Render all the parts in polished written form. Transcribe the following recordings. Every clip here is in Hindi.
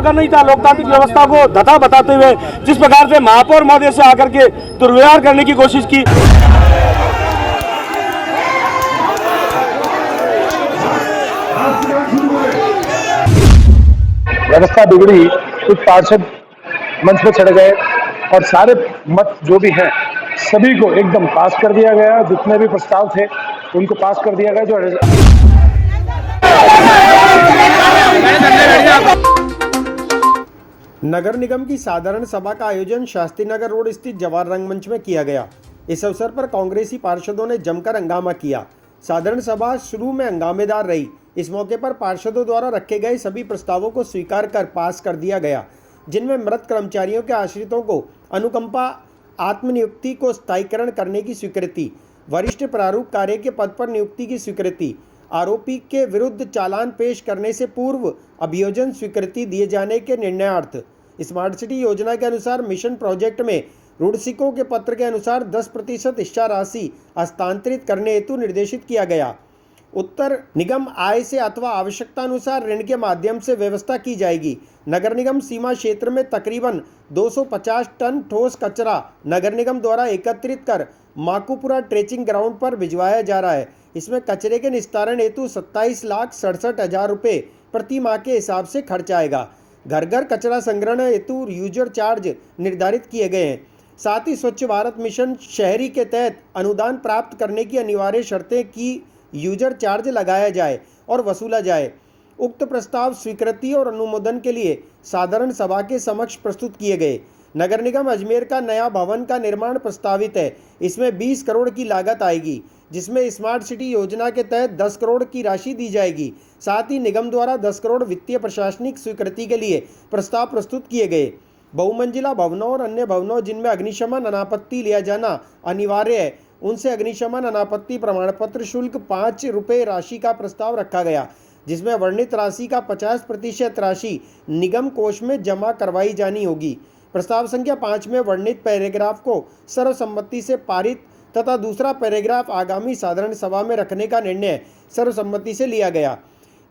का नहीं था। लोकतांत्रिक व्यवस्था को धता बताते हुए जिस प्रकार से महापौर महोदय से आकर के दुर्व्यवहार करने की कोशिश की। व्यवस्था बिगड़ी, कुछ पार्षद मंच पे चढ़ गए और सारे मत जो भी हैं सभी को एकदम पास कर दिया गया। जितने भी प्रस्ताव थे उनको पास कर दिया गया। जो नगर निगम की साधारण सभा का आयोजन शास्त्री नगर रोड स्थित जवाहर रंगमंच में किया गया। इस अवसर पर कांग्रेसी पार्षदों ने जमकर हंगामा किया। साधारण सभा शुरू में हंगामेदार रही। इस मौके पर पार्षदों द्वारा रखे गए सभी प्रस्तावों को स्वीकार कर पास कर दिया गया, जिनमें मृत कर्मचारियों के आश्रितों को अनुकंपा आत्मनियुक्ति को स्थायीकरण करने की स्वीकृति, वरिष्ठ प्रारूप कार्य के पद पर नियुक्ति की स्वीकृति, आरोपी के विरुद्ध चालान पेश करने से पूर्व अभियोजन स्वीकृति दिए जाने के निर्णयार्थ स्मार्ट सिटी योजना के अनुसार मिशन प्रोजेक्ट में ऋणसिकों के पत्र के अनुसार 10% इच्छा राशि हस्तांतरित करने हेतु निर्देशित किया गया। उत्तर निगम आय से अथवा आवश्यकता अनुसार ऋण के माध्यम से व्यवस्था की जाएगी। नगर निगम सीमा क्षेत्र में तकरीबन 250 टन ठोस कचरा नगर निगम द्वारा एकत्रित कर माकूपुरा ट्रेचिंग ग्राउंड पर भिजवाया जा रहा है। इसमें कचरे के निस्तारण हेतु 27,67,000 रुपये प्रति माह के हिसाब से खर्च आएगा। घर घर कचरा संग्रहण हेतु यूजर चार्ज निर्धारित किए गए हैं। साथ ही स्वच्छ भारत मिशन शहरी के तहत अनुदान प्राप्त करने की अनिवार्य शर्तें की यूजर चार्ज लगाया जाए और वसूला जाए। उक्त प्रस्ताव स्वीकृति और अनुमोदन के लिए साधारण सभा के समक्ष प्रस्तुत किए गए। नगर निगम अजमेर का नया भवन का निर्माण प्रस्तावित है। इसमें 20 करोड़ की लागत आएगी, जिसमें स्मार्ट सिटी योजना के तहत 10 करोड़ की राशि दी जाएगी। साथ ही निगम द्वारा 10 करोड़ वित्तीय प्रशासनिक स्वीकृति के लिए प्रस्ताव प्रस्तुत किए गए। बहुमंजिला भवनों और अन्य भवनों जिनमें अग्निशमन अनापत्ति लिया जाना अनिवार्य है, उनसे अग्निशमन अनापत्ति प्रमाण पत्र शुल्क 5 रुपये राशि का प्रस्ताव रखा गया, जिसमें वर्णित राशि का 50% राशि निगम कोष में जमा करवाई जानी होगी। प्रस्ताव संख्या 5 में वर्णित पैराग्राफ को सर्वसम्मति से पारित तथा दूसरा पैराग्राफ आगामी साधारण सभा में रखने का निर्णय सर्वसम्मति से लिया गया।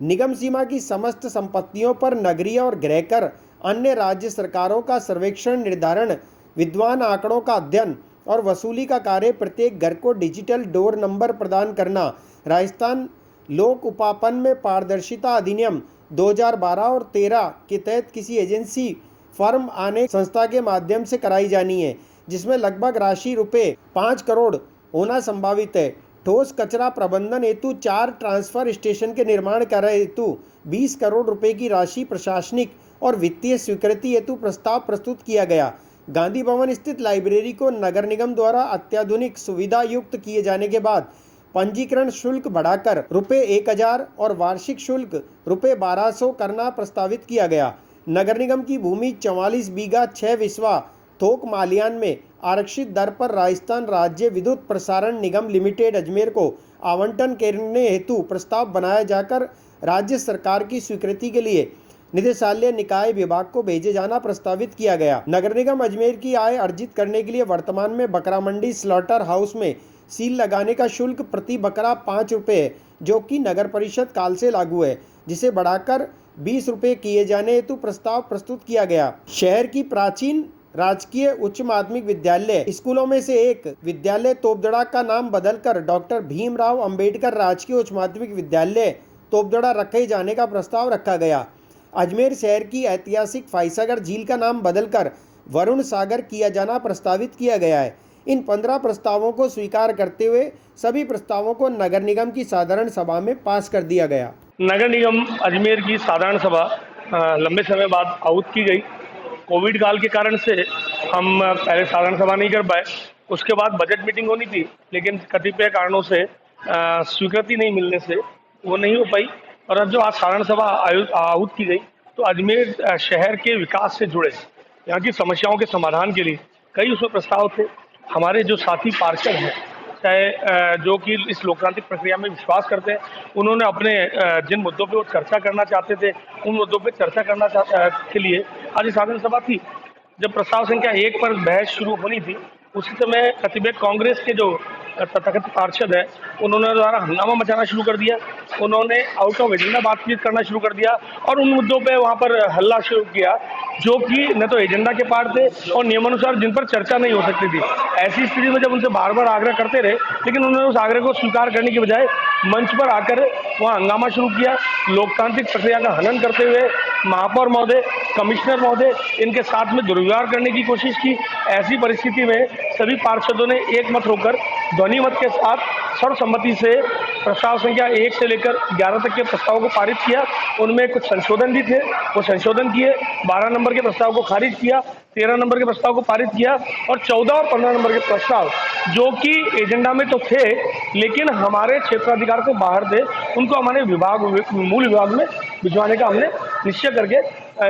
निगम सीमा की समस्त संपत्तियों पर नगरीय और गृहकर अन्य राज्य सरकारों का सर्वेक्षण, निर्धारण, विद्वान आंकड़ों का अध्ययन और वसूली का कार्य, प्रत्येक घर को डिजिटल डोर नंबर प्रदान करना, राजस्थान लोक उपापन में पारदर्शिता अधिनियम 2012 और 13 के तहत किसी एजेंसी, फर्म आने संस्था के माध्यम से कराई जानी है, जिसमें लगभग राशि रुपये 5 करोड़ होना संभावित है। ठोस कचरा प्रबंधन हेतु 4 ट्रांसफर स्टेशन के निर्माण कार्य हेतु 20 करोड़ रुपए की राशि प्रशासनिक और वित्तीय स्वीकृति हेतु प्रस्ताव प्रस्तुत किया गया। गांधी भवन स्थित लाइब्रेरी को नगर निगम द्वारा अत्याधुनिक सुविधा युक्त किए जाने के बाद पंजीकरण शुल्क बढ़ाकर रुपये 1,000 और वार्षिक शुल्क रुपये 1,200 करना प्रस्तावित किया गया। नगर निगम की भूमि 44 बीघा 6 विस्वा थोक मालियान में आरक्षित दर पर राजस्थान राज्य विद्युत प्रसारण निगम लिमिटेड अजमेर को आवंटन करने हेतु प्रस्ताव बनाया जाकर राज्य सरकार की स्वीकृति के लिए निदेशालय निकाय विभाग को भेजे जाना प्रस्तावित किया गया। नगर निगम अजमेर की आय अर्जित करने के लिए वर्तमान में बकरा मंडी स्लॉटर हाउस में सील लगाने का शुल्क प्रति बकरा 5 रुपये है, जो कि नगर परिषद काल से लागू है, जिसे बढ़ाकर 20 रुपये किए जाने हेतु प्रस्ताव प्रस्तुत किया गया। शहर की प्राचीन राजकीय उच्च माध्यमिक विद्यालय स्कूलों में से एक विद्यालय तोपदड़ा का नाम बदलकर डॉक्टर भीमराव अंबेडकर राजकीय उच्च माध्यमिक विद्यालय तोपदड़ा रखे जाने का प्रस्ताव रखा गया। अजमेर शहर की ऐतिहासिक फाइसागर झील का नाम बदलकर वरुण सागर किया जाना प्रस्तावित किया गया है। इन 15 प्रस्तावों को स्वीकार करते हुए सभी प्रस्तावों को नगर निगम की साधारण सभा में पास कर दिया गया। नगर निगम अजमेर की साधारण सभा लंबे समय बाद आहूत की गई। कोविड काल के कारण से हम पहले साधारण सभा नहीं कर पाए। उसके बाद बजट मीटिंग होनी थी, लेकिन कतिपय कारणों से स्वीकृति नहीं मिलने से वो नहीं हो पाई। और अब जो आज साधारण सभा आहूत की गई, तो अजमेर शहर के विकास से जुड़े यहाँ की समस्याओं के समाधान के लिए कई उसमें प्रस्ताव थे। हमारे जो साथी पार्षद हैं, चाहे जो कि इस लोकतांत्रिक प्रक्रिया में विश्वास करते हैं, उन्होंने अपने जिन मुद्दों पे वो चर्चा करना चाहते थे, उन मुद्दों पे चर्चा करना के लिए आज ये साधारण सभा थी। जब प्रस्ताव संख्या 1 पर बहस शुरू होनी थी, उसी समय कतिपय कांग्रेस के जो तथाकथित पार्षद है, उन्होंने द्वारा हंगामा मचाना शुरू कर दिया। उन्होंने आउट ऑफ एजेंडा बातचीत करना शुरू कर दिया और उन मुद्दों पे वहाँ पर हल्ला शुरू किया जो कि न तो एजेंडा के पार थे और नियमानुसार जिन पर चर्चा नहीं हो सकती थी। ऐसी स्थिति में जब उनसे बार बार आग्रह करते रहे, लेकिन उन्होंने उस आग्रह को स्वीकार करने की बजाय मंच पर आकर वहाँ हंगामा शुरू किया। लोकतांत्रिक प्रक्रिया का हनन करते हुए महापौर महोदय, कमिश्नर महोदय, इनके साथ में दुर्व्यवहार करने की कोशिश की। ऐसी परिस्थिति में सभी पार्षदों ने एक मत होकर ध्वनि मत के साथ सर्वसम्मति से प्रस्ताव संख्या 1 से लेकर 11 तक के प्रस्ताव को पारित किया। उनमें कुछ संशोधन भी थे, वो संशोधन किए। 12 नंबर के प्रस्ताव को खारिज किया, 13 नंबर के प्रस्ताव को पारित किया और 14 और 15 नंबर के प्रस्ताव जो कि एजेंडा में तो थे लेकिन हमारे क्षेत्राधिकार से बाहर थे, उनको हमारे मूल विभाग में भिजवाने का हमने निश्चय करके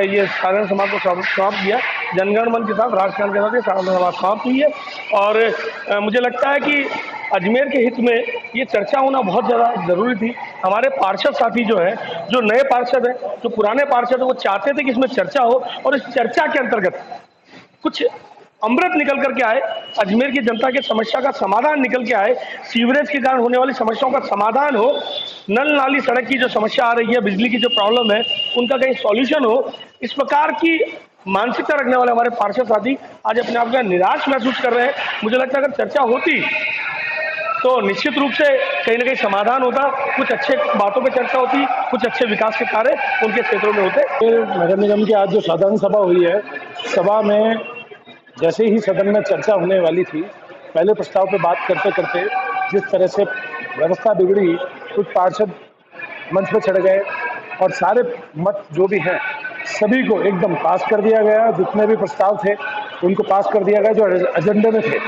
ये साधारण सभा को समाप्त किया। जनगण मन के साथ, राष्ट्रगान के साथ ये साधारण सभा समाप्त हुई है और मुझे लगता है कि अजमेर के हित में ये चर्चा होना बहुत ज़्यादा ज़रूरी थी। हमारे पार्षद साथी जो है, जो नए पार्षद हैं, जो पुराने पार्षद हैं, वो चाहते थे कि इसमें चर्चा हो और इस चर्चा के अंतर्गत कुछ अमृत निकल करके आए, अजमेर की जनता की समस्या का समाधान निकल के आए, सीवरेज के कारण होने वाली समस्याओं का समाधान हो, नल नाली सड़क की जो समस्या आ रही है, बिजली की जो प्रॉब्लम है, उनका कहीं सॉल्यूशन हो। इस प्रकार की मानसिकता रखने वाले हमारे पार्षद साथी आज अपने आप को निराश महसूस कर रहे हैं। मुझे लगता है अगर चर्चा होती तो निश्चित रूप से कहीं ना कहीं समाधान होता, कुछ अच्छे बातों पे चर्चा होती, कुछ अच्छे विकास के कार्य उनके क्षेत्रों में होते। नगर निगम की आज जो साधारण सभा हुई है, सभा में जैसे ही सदन में चर्चा होने वाली थी, पहले प्रस्ताव पे बात करते करते जिस तरह से व्यवस्था बिगड़ी, कुछ पार्षद मंच पे चढ़ गए और सारे मत जो भी हैं सभी को एकदम पास कर दिया गया। जितने भी प्रस्ताव थे उनको पास कर दिया गया जो एजेंडे में थे।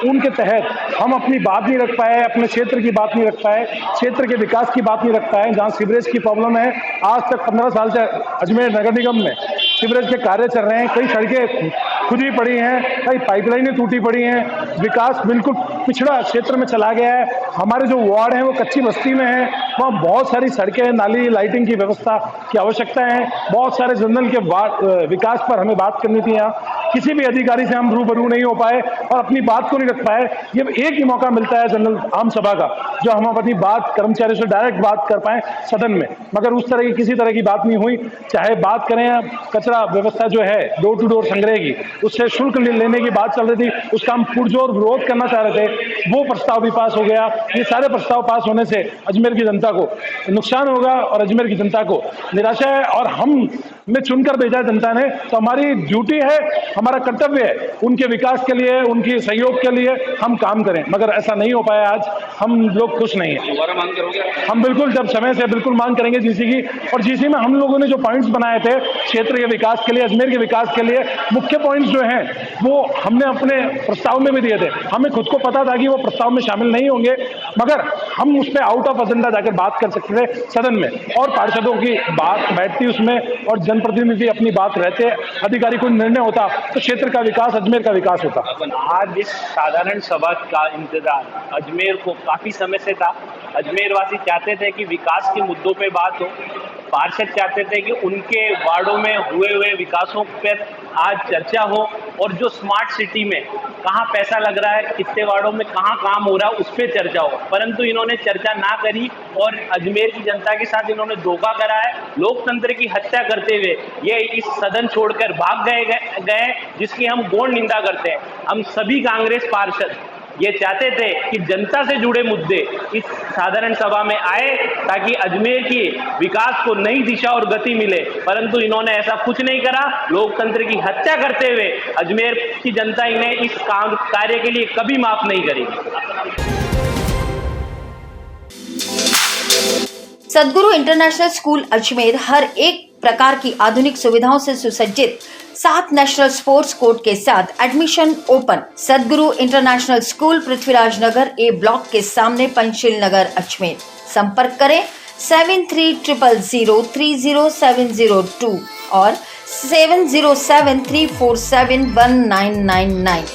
उनके तहत हम अपनी बात नहीं रख पाए, अपने क्षेत्र की बात नहीं रख पाए, क्षेत्र के विकास की बात नहीं रख पाए। जहाँ सीवरेज की प्रॉब्लम है, आज तक 15 साल से अजमेर नगर निगम में सीवरेज के कार्य चल रहे हैं, कई सड़कें खुदी पड़ी हैं, कई पाइपलाइनें टूटी पड़ी हैं, विकास बिल्कुल पिछड़ा क्षेत्र में चला गया है। हमारे जो वार्ड हैं वो कच्ची बस्ती में हैं, वहाँ बहुत सारी सड़कें, नाली, लाइटिंग की व्यवस्था की आवश्यकता है। बहुत सारे जनरल के विकास पर हमें बात करनी थी। यहाँ किसी भी अधिकारी से हम रूबरू नहीं हो पाए और अपनी बात को नहीं रख पाए। ये एक ही मौका मिलता है जनरल आम सभा का, जो हम अपनी बात कर्मचारियों से डायरेक्ट बात कर पाए सदन में, मगर उस तरह की किसी तरह की बात नहीं हुई। चाहे बात करें कचरा व्यवस्था जो है डोर टू डोर संग्रह की, उससे शुल्क लेने की बात चल रही थी, उसका हम पुरजोर विरोध करना चाह रहे थे, वो प्रस्ताव भी पास हो गया। ये सारे प्रस्ताव पास होने से अजमेर की जनता को नुकसान होगा और अजमेर की जनता को निराशा है। और हम में चुनकर भेजा जनता ने, तो हमारी ड्यूटी है, हमारा कर्तव्य है उनके विकास के लिए, उनके सहयोग के लिए हम काम करें, मगर ऐसा नहीं हो पाया। आज हम लोग खुश नहीं है। दोबारा मांग करोगे? हम बिल्कुल जब समय से बिल्कुल मांग करेंगे जीसी की। और जीसी में हम लोगों ने जो पॉइंट्स बनाए थे क्षेत्र के विकास के लिए, अजमेर के विकास के लिए, मुख्य पॉइंट्स जो हैं वो हमने अपने प्रस्ताव में भी दिए थे। हमें खुद को पता था कि वो प्रस्ताव में शामिल नहीं होंगे, मगर हम उस पर आउट ऑफ एजेंडा जाकर बात कर सकते थे सदन में, और पार्षदों की बात बैठती उसमें और जनप्रतिनिधि अपनी बात रहते, अधिकारी को निर्णय होता, तो क्षेत्र का विकास, अजमेर का विकास होता। आज इस साधारण सभा का इंतजार अजमेर को काफी समय से था। अजमेर वासी चाहते थे कि विकास के मुद्दों पे बात हो, पार्षद चाहते थे कि उनके वार्डों में हुए विकासों पर आज चर्चा हो, और जो स्मार्ट सिटी में कहाँ पैसा लग रहा है, कितने वार्डों में कहाँ काम हो रहा है, उस पर चर्चा हो। परंतु इन्होंने चर्चा ना करी और अजमेर की जनता के साथ इन्होंने धोखा करा है। लोकतंत्र की हत्या करते हुए ये इस सदन छोड़कर भाग गए, जिसकी हम गौण निंदा करते हैं। हम सभी कांग्रेस पार्षद ये चाहते थे कि जनता से जुड़े मुद्दे इस साधारण सभा में आए, ताकि अजमेर की विकास को नई दिशा और गति मिले, परंतु इन्होंने ऐसा कुछ नहीं करा। लोकतंत्र की हत्या करते हुए अजमेर की जनता इन्हें इस कार्य के लिए कभी माफ नहीं करेगी। सदगुरु इंटरनेशनल स्कूल अजमेर हर एक प्रकार की आधुनिक सुविधाओं से सुसज्जित 7 नेशनल स्पोर्ट्स कोर्ट के साथ एडमिशन ओपन। सदगुरु इंटरनेशनल स्कूल पृथ्वीराज नगर ए ब्लॉक के सामने पंचशील नगर अजमेर। संपर्क करें 7300030702 और 7073471999।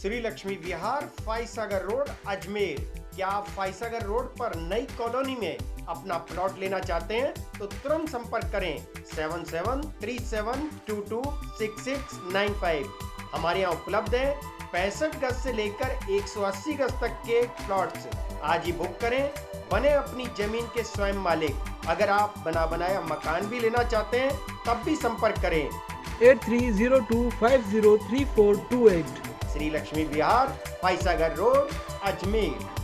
श्री लक्ष्मी विहार, फाइसागर रोड, अजमेर। क्या आप फाइसागर रोड पर नई कॉलोनी में अपना प्लॉट लेना चाहते हैं तो तुरंत संपर्क करें 7737226695। हमारे यहाँ उपलब्ध है 65 गज से लेकर 180 गज तक के प्लॉट्स। आज ही बुक करें, बने अपनी जमीन के स्वयं मालिक। अगर आप बना बनाया मकान भी लेना चाहते हैं तब भी संपर्क करें 8302503428। श्री लक्ष्मी विहार, फाइसागर रोड, अजमेर।